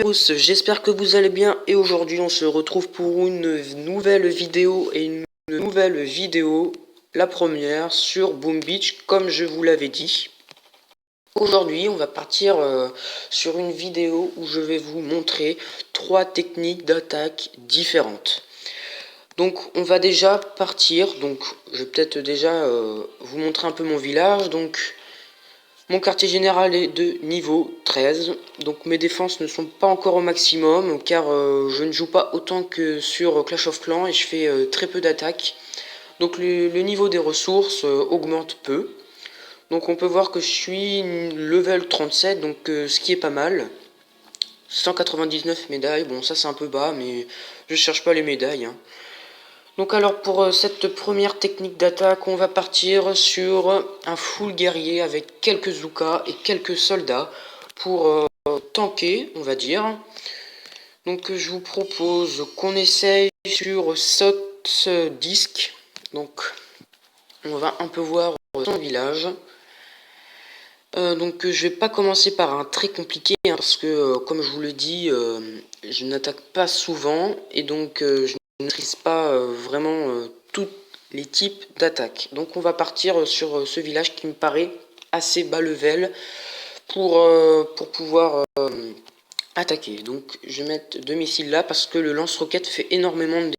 Tous, j'espère que vous allez bien et aujourd'hui on se retrouve pour une nouvelle vidéo la première sur Boom Beach comme je vous l'avais dit. Aujourd'hui on va partir sur une vidéo où je vais vous montrer 3 techniques d'attaque différentes. Donc on va déjà partir, donc je vais peut-être déjà vous montrer un peu mon village. Donc mon quartier général est de niveau 13, donc mes défenses ne sont pas encore au maximum car je ne joue pas autant que sur Clash of Clans et je fais très peu d'attaques. Donc le niveau des ressources augmente peu. Donc on peut voir que je suis level 37, donc ce qui est pas mal. 199 médailles, bon ça c'est un peu bas mais je cherche pas les médailles, hein. Donc alors pour cette première technique d'attaque, on va partir sur un full guerrier avec quelques Zookas et quelques soldats pour tanker, on va dire. Donc je vous propose qu'on essaye sur Sox Disc. Donc on va un peu voir son village. Donc je vais pas commencer par un très compliqué, hein, parce que comme je vous le dis, je n'attaque pas souvent et donc je ne maîtrise pas vraiment tous les types d'attaques. Donc on va partir sur ce village qui me paraît assez bas level pour pouvoir attaquer. Donc je vais mettre 2 missiles là parce que le lance-roquette fait énormément de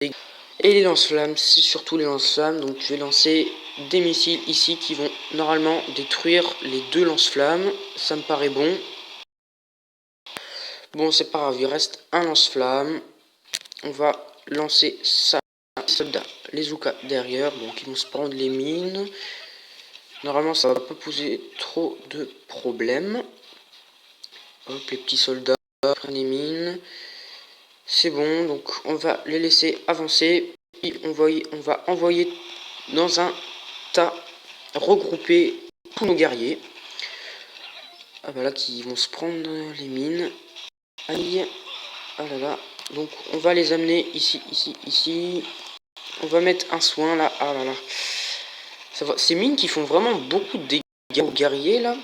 dégâts. Et les lance-flammes, c'est surtout les lance-flammes. Donc je vais lancer des missiles ici qui vont normalement détruire les 2 lance-flammes. Ça me paraît bon. Bon, c'est pas grave, il reste un lance-flamme. On va lancer ça. Soldats, les Zookas derrière, bon, qui vont se prendre les mines. Normalement, ça va pas poser trop de problèmes. Hop, les petits soldats prennent les mines. C'est bon, donc on va les laisser avancer. Et on va envoyer dans un tas regrouper tous nos guerriers. Ah bah là, qui vont se prendre les mines. Aïe. Ah là là. Donc on va les amener ici, ici, ici. On va mettre un soin là. Ah là là. Ça va. Ces mines qui font vraiment beaucoup de dégâts aux guerriers là.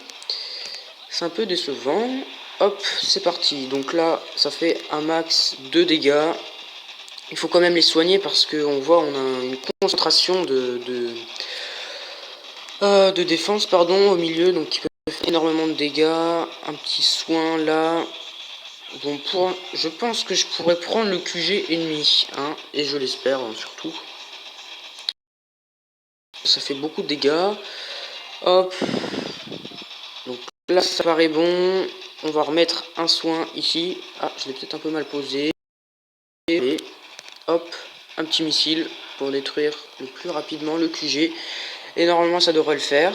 C'est un peu décevant. Hop, c'est parti. Donc là, ça fait un max de dégâts. Il faut quand même les soigner parce qu'on voit on a une concentration de défense pardon, au milieu. Donc qui peut faire énormément de dégâts. Un petit soin là. Bon, je pense que je pourrais prendre le QG ennemi, hein, et je l'espère hein, surtout. Ça fait beaucoup de dégâts. Hop. Donc là, ça paraît bon. On va remettre un soin ici. Ah, je l'ai peut-être un peu mal posé. Et hop, un petit missile pour détruire le plus rapidement le QG. Et normalement, ça devrait le faire.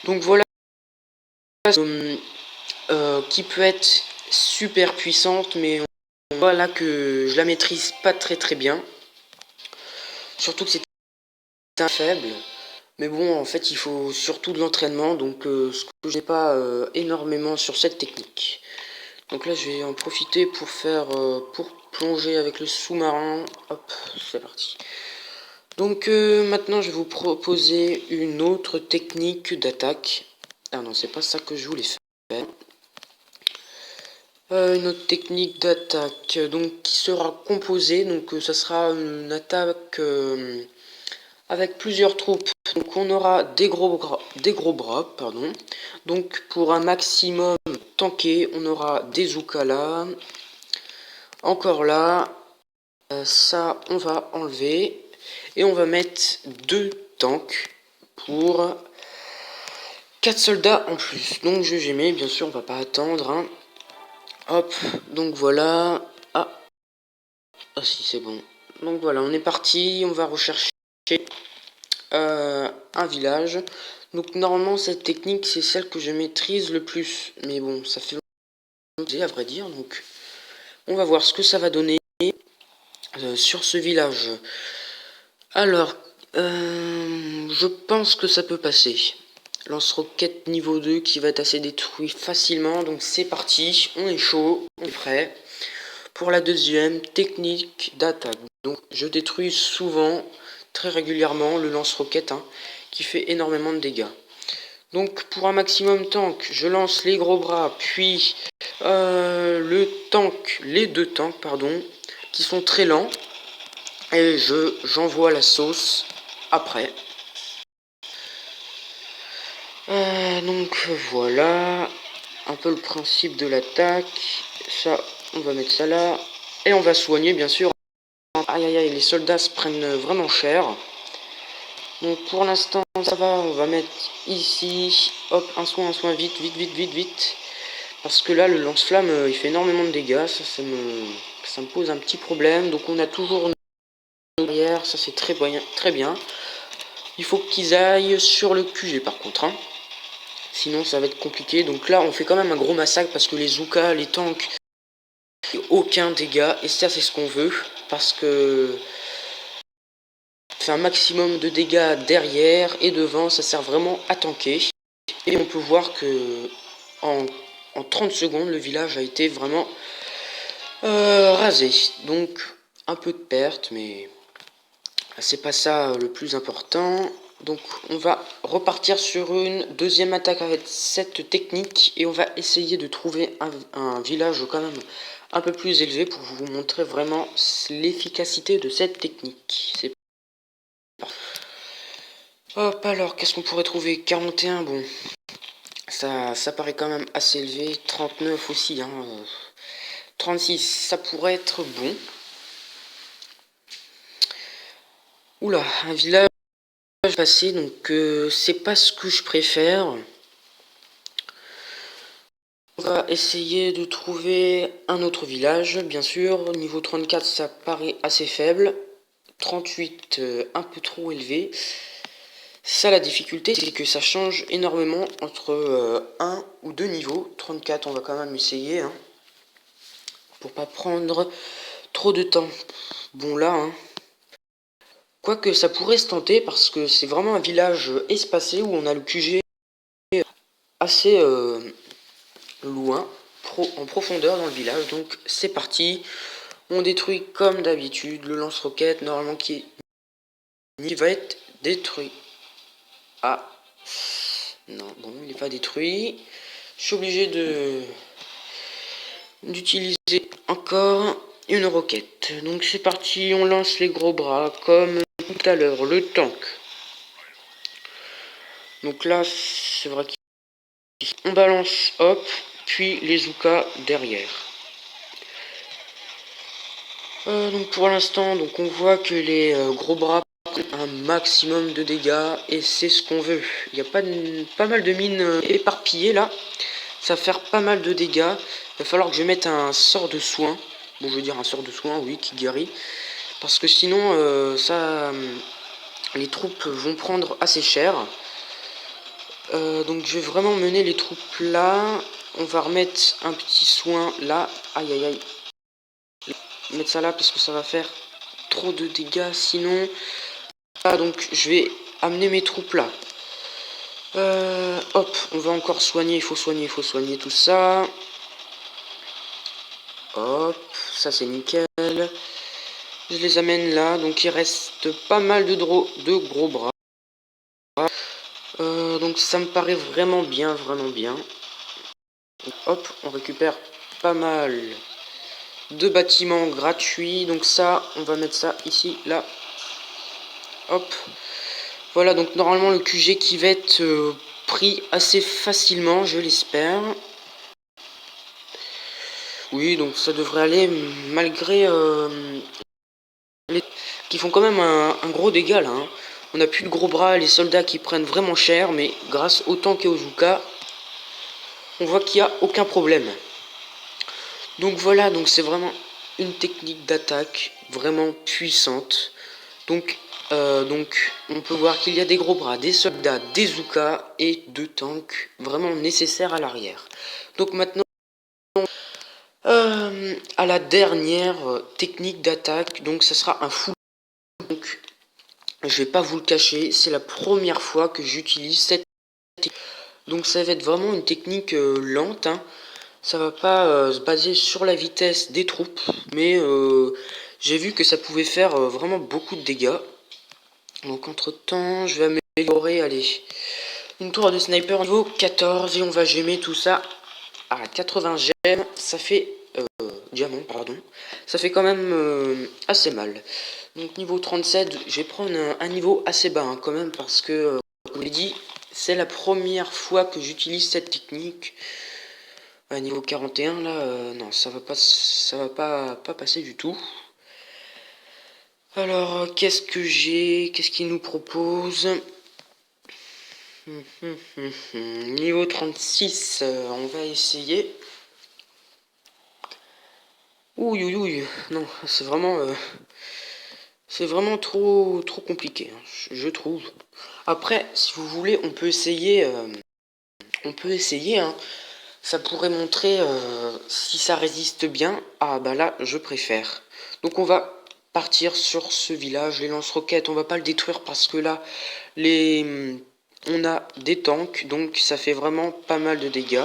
Donc voilà. Qui peut être super puissante, mais on voit là que je la maîtrise pas très bien. Surtout que c'est un faible. Mais bon, en fait, il faut surtout de l'entraînement, donc ce que je n'ai pas énormément sur cette technique. Donc là, je vais en profiter pour pour plonger avec le sous-marin. Hop, c'est parti. Donc maintenant, je vais vous proposer une autre technique d'attaque. Ah non, c'est pas ça que je voulais faire. Une autre technique d'attaque, donc qui sera composée, donc ça sera une attaque avec plusieurs troupes. Donc on aura des gros bras, pardon. Donc pour un maximum tanké, on aura des Zookas là. Encore là. Ça, on va enlever. Et on va mettre 2 tanks pour 4 soldats en plus. Donc je vais bien sûr, on va pas attendre, hein. Hop, donc voilà. Ah si, c'est bon. Donc voilà, on est parti. On va rechercher un village. Donc normalement cette technique c'est celle que je maîtrise le plus, mais bon ça fait longtemps à vrai dire, donc on va voir ce que ça va donner sur ce village. Alors je pense que ça peut passer. Lance-roquette niveau 2 qui va être assez détruit facilement, donc c'est parti, on est chaud, on est prêt pour la deuxième technique d'attaque. Donc je détruis souvent, très régulièrement, le lance-roquette, hein, qui fait énormément de dégâts. Donc pour un maximum tank, je lance les gros bras, puis les deux tanks, pardon, qui sont très lents. Et j'envoie la sauce après. Donc voilà, un peu le principe de l'attaque. Ça, on va mettre ça là. Et on va soigner, bien sûr. Aïe aïe aïe, les soldats se prennent vraiment cher. Donc pour l'instant, ça va. On va mettre ici. Hop, un soin, vite, vite, vite, vite, vite. Parce que là, le lance-flamme, il fait énormément de dégâts. Ça me pose un petit problème. Donc on a toujours une barrière. Ça, c'est très bien, très bien. Il faut qu'ils aillent sur le QG par contre. Hein. Sinon, ça va être compliqué. Donc là, on fait quand même un gros massacre parce que les Zoukas, les tanks, aucun dégât. Et ça, c'est ce qu'on veut. Parce que on fait un maximum de dégâts derrière et devant. Ça sert vraiment à tanker. Et on peut voir que en 30 secondes, le village a été vraiment rasé. Donc, un peu de perte, mais c'est pas ça le plus important. Donc on va repartir sur une deuxième attaque avec cette technique et on va essayer de trouver un village quand même un peu plus élevé pour vous montrer vraiment l'efficacité de cette technique. C'est parti. Hop, alors qu'est-ce qu'on pourrait trouver? 41, bon, ça paraît quand même assez élevé. 39 aussi, hein. 36, ça pourrait être bon. Oula, un village passé, donc c'est pas ce que je préfère. On va essayer de trouver un autre village, bien sûr. Niveau 34, ça paraît assez faible. 38, un peu trop élevé. Ça, la difficulté, c'est que ça change énormément entre 1 ou 2 niveaux. 34, on va quand même essayer, hein, pour pas prendre trop de temps. Bon, là, hein. Quoique ça pourrait se tenter, parce que c'est vraiment un village espacé où on a le QG assez loin, en profondeur dans le village. Donc c'est parti. On détruit comme d'habitude le lance-roquette, normalement qui va être détruit. Ah, non, bon, il n'est pas détruit. Je suis obligé d'utiliser encore une roquette. Donc c'est parti, on lance les gros bras comme tout à l'heure, le tank. Donc là, c'est vrai qu'on balance, hop, puis les Zoukas derrière. Donc pour l'instant, donc on voit que les gros bras prennent un maximum de dégâts et c'est ce qu'on veut. Il y a pas mal de mines éparpillées là. Ça va faire pas mal de dégâts. Il va falloir que je mette un sort de soin. Bon, je veux dire un sort de soin, oui, qui guérit. Parce que sinon, les troupes vont prendre assez cher. Donc je vais vraiment mener les troupes là. On va remettre un petit soin là. Aïe aïe aïe. Mettre ça là parce que ça va faire trop de dégâts sinon. Ah, donc je vais amener mes troupes là. Hop, on va encore soigner, il faut soigner tout ça. Hop, ça c'est nickel. Je les amène là, donc il reste pas mal de gros bras. Donc ça me paraît vraiment bien, vraiment bien. Donc, hop, on récupère pas mal de bâtiments gratuits. Donc ça, on va mettre ça ici, là. Hop. Voilà, donc normalement le QG qui va être pris assez facilement, je l'espère. Oui, donc ça devrait aller malgré les qui font quand même un gros dégât là. Hein. On n'a plus de gros bras, les soldats qui prennent vraiment cher, mais grâce au tank et aux Zoukas, on voit qu'il n'y a aucun problème. Donc voilà, donc c'est vraiment une technique d'attaque vraiment puissante. Donc on peut voir qu'il y a des gros bras, des soldats, des Zoukas et deux tanks vraiment nécessaires à l'arrière. Donc maintenant, à la dernière technique d'attaque, donc ça sera un full. Donc je vais pas vous le cacher, c'est la première fois que j'utilise cette technique. Donc ça va être vraiment une technique lente, hein. Ça va pas se baser sur la vitesse des troupes, mais j'ai vu que ça pouvait faire vraiment beaucoup de dégâts. Donc entre temps, je vais améliorer, allez, une tour de sniper niveau 14 et on va gemmer tout ça à 80 gemmes, ça fait diamant, pardon, ça fait quand même assez mal. Donc niveau 37, je vais prendre un niveau assez bas quand même parce que, comme je l'ai dit, c'est la première fois que j'utilise cette technique. À niveau 41 là, non, ça va pas passer du tout. Alors, qu'est-ce que j'ai? Qu'est-ce qu'il nous propose? Niveau 36, on va essayer. Ouille, ouille, ouille. Non, c'est vraiment trop compliqué, hein, je trouve. Après, si vous voulez, on peut essayer. Hein. Ça pourrait montrer si ça résiste bien. Ah bah là, je préfère. Donc on va partir sur ce village. Les lance-roquettes, on va pas le détruire parce que là, on a des tanks, donc ça fait vraiment pas mal de dégâts.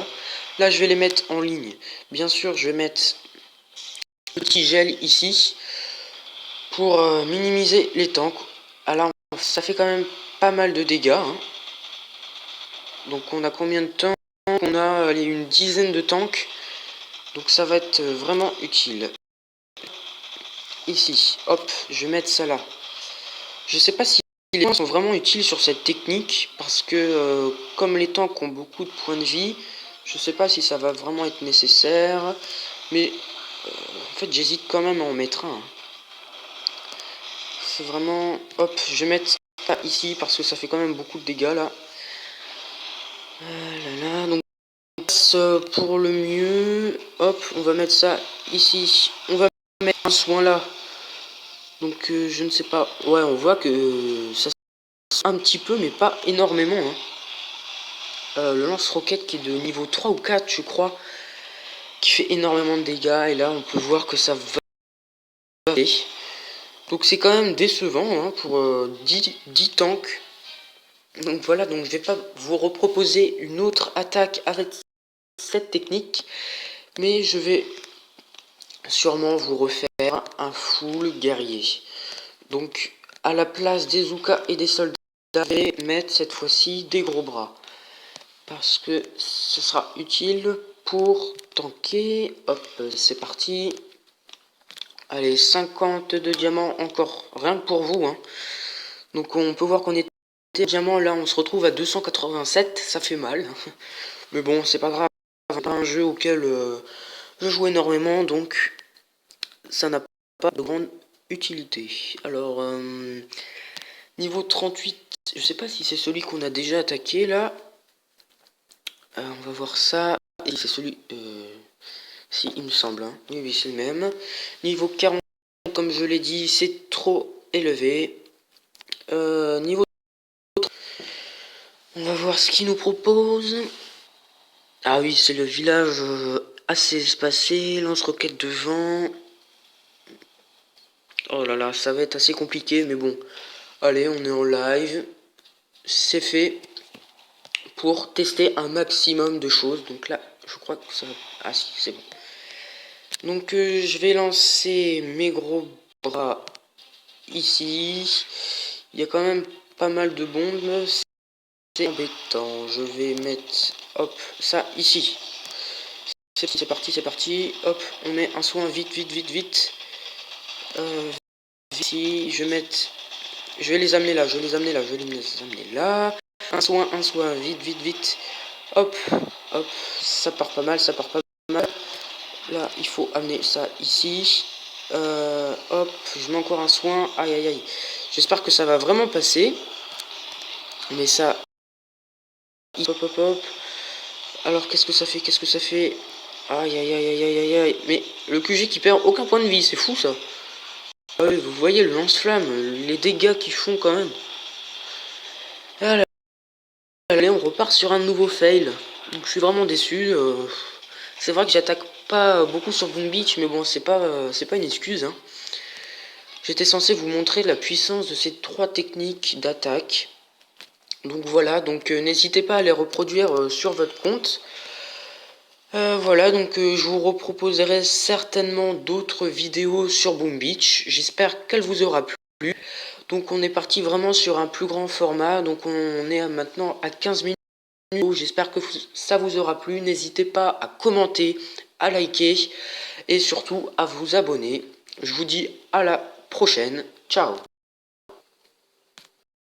Là, je vais les mettre en ligne. Bien sûr, je vais mettre petit gel ici pour minimiser les tanks. Alors, ça fait quand même pas mal de dégâts. Hein. Donc on a combien de temps? On a une dizaine de tanks. Donc ça va être vraiment utile. Ici, hop, je vais mettre ça là. Je sais pas si les tanks sont vraiment utiles sur cette technique. Parce que comme les tanks ont beaucoup de points de vie, je sais pas si ça va vraiment être nécessaire. Mais en fait j'hésite quand même à en mettre un. C'est vraiment... Hop, je vais mettre ça ici parce que ça fait quand même beaucoup de dégâts là. Donc pour le mieux, hop, on va mettre ça ici. On va mettre un soin là. Donc je ne sais pas. Ouais, on voit que ça un petit peu, mais pas énormément. Hein. Le lance-roquette qui est de niveau 3 ou 4, je crois, qui fait énormément de dégâts. Et là, on peut voir que ça va. Donc c'est quand même décevant hein, pour 10 tanks. Donc voilà, donc je vais pas vous reproposer une autre attaque avec cette technique. Mais je vais sûrement vous refaire un full guerrier. Donc à la place des Zoukas et des soldats, je vais mettre cette fois-ci des gros bras. Parce que ce sera utile pour tanker. Hop, c'est parti. Allez, 52 diamants encore, rien que pour vous. Hein. Donc on peut voir qu'on était diamants, là on se retrouve à 287, ça fait mal. Mais bon, c'est pas grave, c'est pas un jeu auquel je joue énormément, donc ça n'a pas de grande utilité. Alors, niveau 38, je sais pas si c'est celui qu'on a déjà attaqué là. On va voir ça. Et c'est celui... si, il me semble. Hein. Oui, oui, c'est le même. Niveau 40, comme je l'ai dit, c'est trop élevé. Niveau... On va voir ce qu'il nous propose. Ah oui, c'est le village assez espacé. Lance-roquette devant. Oh là là, ça va être assez compliqué, mais bon. Allez, on est en live. C'est fait pour tester un maximum de choses. Donc là, je crois que ça... Ah si, c'est bon. Donc je vais lancer mes gros bras ici. Il y a quand même pas mal de bombes. C'est embêtant. Je vais mettre hop ça ici. C'est parti, c'est parti. Hop, on met un soin vite, vite, vite, vite. Ici, je vais les amener là, je vais les amener là, je vais les amener là. Un soin, vite, vite, vite. Hop, hop, ça part pas mal, ça part pas mal. Là, il faut amener ça ici. Hop, je mets encore un soin. Aïe, aïe, aïe. J'espère que ça va vraiment passer. Mais ça... Hop, hop, hop. Alors, qu'est-ce que ça fait? Qu'est-ce que ça fait? Aïe, aïe, aïe, aïe, aïe, aïe. Mais le QG qui perd aucun point de vie, c'est fou, ça. Ah oui, vous voyez le lance-flamme, les dégâts qu'ils font, quand même. Allez, on repart sur un nouveau fail. Donc, je suis vraiment déçu. C'est vrai que j'attaque pas beaucoup sur Boom Beach, mais bon, c'est pas une excuse. Hein. J'étais censé vous montrer la puissance de ces 3 techniques d'attaque. Donc voilà, donc n'hésitez pas à les reproduire sur votre compte. Voilà, donc je vous reproposerai certainement d'autres vidéos sur Boom Beach. J'espère qu'elle vous aura plu. Donc on est parti vraiment sur un plus grand format. Donc on est maintenant à 15 minutes. J'espère que ça vous aura plu. N'hésitez pas à commenter, à liker et surtout à vous abonner. Je vous dis à la prochaine. Ciao.